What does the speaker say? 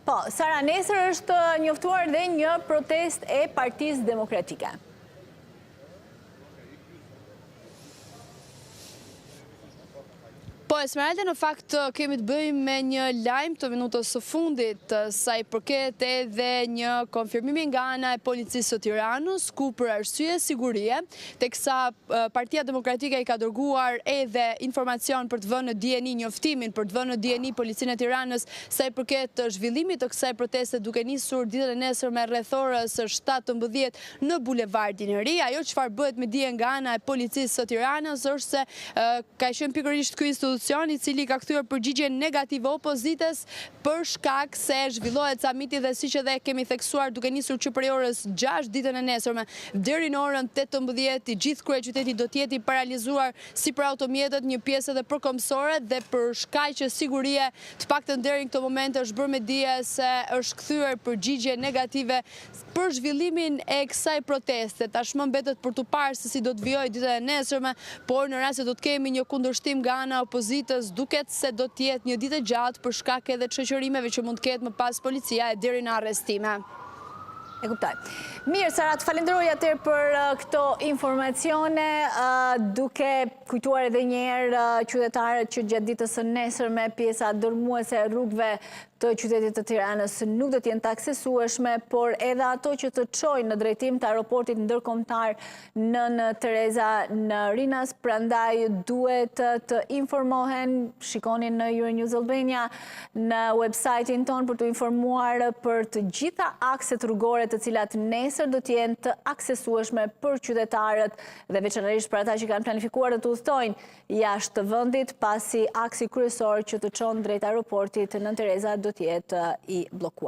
Po, Sara, nesër është njoftuar dhe një protest e Partisë Demokratike. Po, Esmeralda, në fakt kemi të bëjmë me një lajm të minutës së fundit, sa i përket edhe një konfirmimi nga ana e policisë së Tiranës, ku për arsye sigurie, teksa Partia Demokratike i ka dërguar edhe informacion për të vënë në dieni njoftimin, për të vënë në dieni policinë e Tiranës, sa i përket zhvillimit të kësaj proteste duke nisur ditën e nesërme rreth orës 17 në bulevardin e Ri. Ajo çfarë bëhet me dije nga ana e policisë së Tiranës është se ka qenë pikërisht ky institucion i cili ka kthyer përgjigje negative opozitës për shkak se zhvillohet samiti dhe siç edhe kemi theksuar duke nisur që prej orës 6 ditën e nesërme deri në orën 18 i gjithë kryeqyteti do të jetë i paralizuar si për automjetët, një pjesë edhe për kombësorët dhe për shkaq që sigurie të paktën deri në këtë moment është bërë me dije se është kthyer përgjigje negative për zhvillimin e kësaj proteste. Tashmë mbetet për të parë se si do të vijojë ditën e nesërme, por në rast se do të kemi një kundërshtim nga ana opozitës, duket se do të jetë një ditë e gjatë për shkak edhe të shoqërimeve që mund të ketë më pas policia e deri në arrestime. E kuptoj. Mirë, Sara, të falenderoj atëherë për këto informacione, duke kujtuar edhe një herë qytetarët që gjatë ditës së nesërme pjesa dërmuese e rrugëve të qytetit të Tiranës nuk do të jenë të aksesueshme, por edhe ato që të çojnë në drejtim të aeroportit ndërkombëtar Nën Tereza në Rinas, prandaj duhet të informohen, shikoni në Euronews Albania në website-in ton për të informuar për të gjitha akset rrugore të cilat nesër do të jenë të aksesueshme për qytetarët dhe veçanërisht për ata që kanë planifikuar të udhtojnë jashtë vendit, pasi aksi kryesor që të çon drejt aeroportit Nën Tereza do të jetë i bllokuar.